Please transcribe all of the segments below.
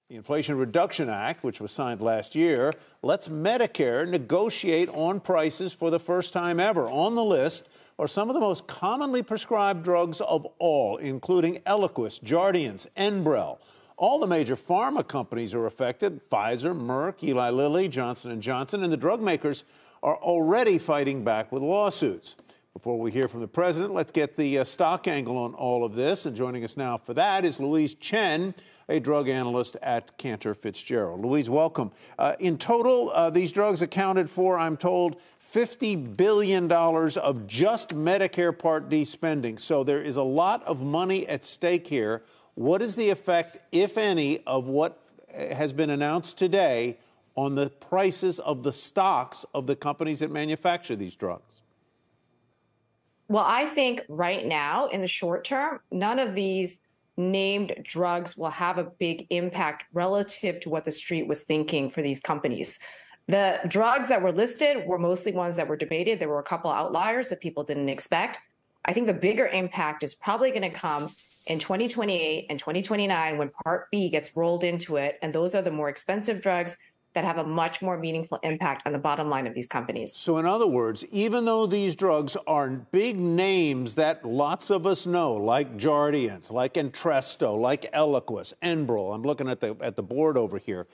The Inflation Reduction Act, which was signed last year, lets Medicare negotiate on prices for the first time ever. On the list are some of the most commonly prescribed drugs of all, including Eliquis, Jardiance, Enbrel. All the major pharma companies are affected: Pfizer, Merck, Eli Lilly, Johnson & Johnson, and the drug makers are already fighting back with lawsuits. Before we hear from the president, let's get the stock angle on all of this. And joining us now for that is Louise Chen, a drug analyst at Cantor Fitzgerald. Louise, welcome. In total, these drugs accounted for, I'm told, $50 billion of just Medicare Part D spending. So there is a lot of money at stake here. What is the effect, if any, of what has been announced today on the prices of the stocks of the companies that manufacture these drugs? Well, I think right now, in the short term, none of these named drugs will have a big impact relative to what the street was thinking for these companies. The drugs that were listed were mostly ones that were debated. There were a couple outliers that people didn't expect. I think the bigger impact is probably going to come in 2028 and 2029 when Part B gets rolled into it. And those are the more expensive drugs that have a much more meaningful impact on the bottom line of these companies. So in other words, even though these drugs are big names that lots of us know, like Jardiance, like Entresto, like Eliquis, Enbrel, I'm looking at the board over here,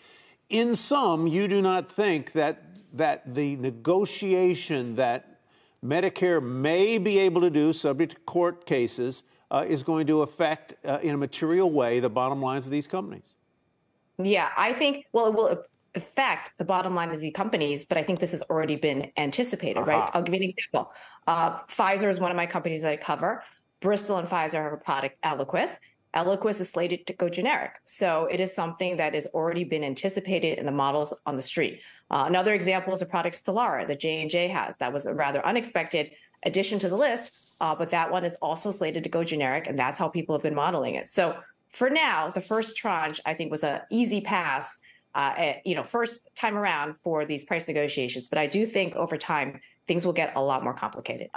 in sum, you do not think that the negotiation that Medicare may be able to do, subject to court cases, is going to affect in a material way the bottom lines of these companies? Yeah, I think, well, it will affect the bottom line of these companies, but I think this has already been anticipated, right? I'll give you an example. Pfizer is one of my companies that I cover. Bristol and Pfizer have a product, Eliquis. Eliquis is slated to go generic. So it is something that has already been anticipated in the models on the street. Another example is a product, Stelara, that J&J has. That was a rather unexpected addition to the list, but that one is also slated to go generic, and that's how people have been modeling it. So for now, the first tranche, I think, was an easy pass, first time around for these price negotiations. But I do think over time, things will get a lot more complicated.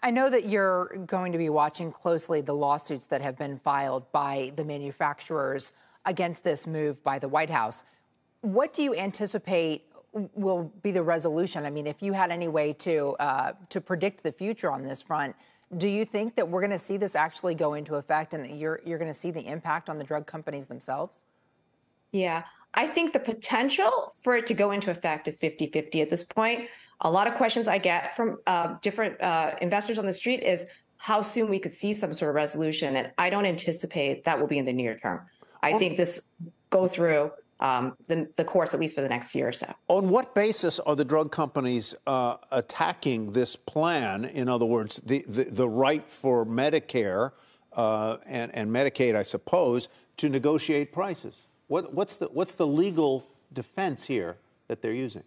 I know that you're going to be watching closely the lawsuits that have been filed by the manufacturers against this move by the White House. What do you anticipate will be the resolution? I mean, if you had any way to predict the future on this front, do you think that we're going to see this actually go into effect and that you're going to see the impact on the drug companies themselves? Yeah, I think the potential for it to go into effect is 50-50 at this point. A lot of questions I get from different investors on the street is how soon we could see some sort of resolution. And I don't anticipate that will be in the near term. I think this go through the course, at least for the next year or so. On what basis are the drug companies attacking this plan? In other words, the right for Medicare and Medicaid, I suppose, to negotiate prices? What's the legal defense here that they're using?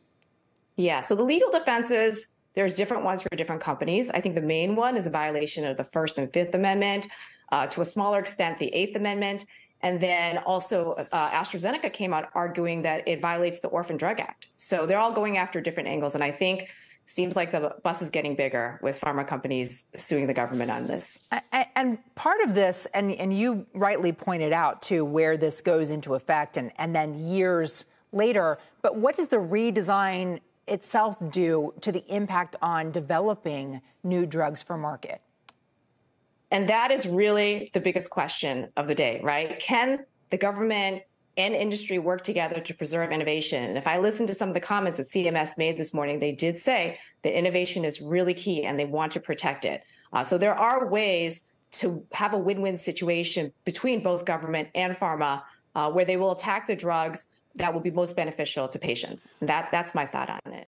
Yeah, so the legal defenses, there's different ones for different companies. I think the main one is a violation of the First and Fifth Amendment, to a smaller extent, the Eighth Amendment. And then also AstraZeneca came out arguing that it violates the Orphan Drug Act. So they're all going after different angles. And I think seems like the bus is getting bigger with pharma companies suing the government on this. And part of this, and you rightly pointed out, too, where this goes into effect and then years later, but what does the redesign itself do to the impact on developing new drugs for market? And that is really the biggest question of the day, right? Can the government and industry work together to preserve innovation? And if I listen to some of the comments that CMS made this morning, they did say that innovation is really key and they want to protect it. So there are ways to have a win-win situation between both government and pharma where they will attack the drugs that will be most beneficial to patients. That's my thought on it.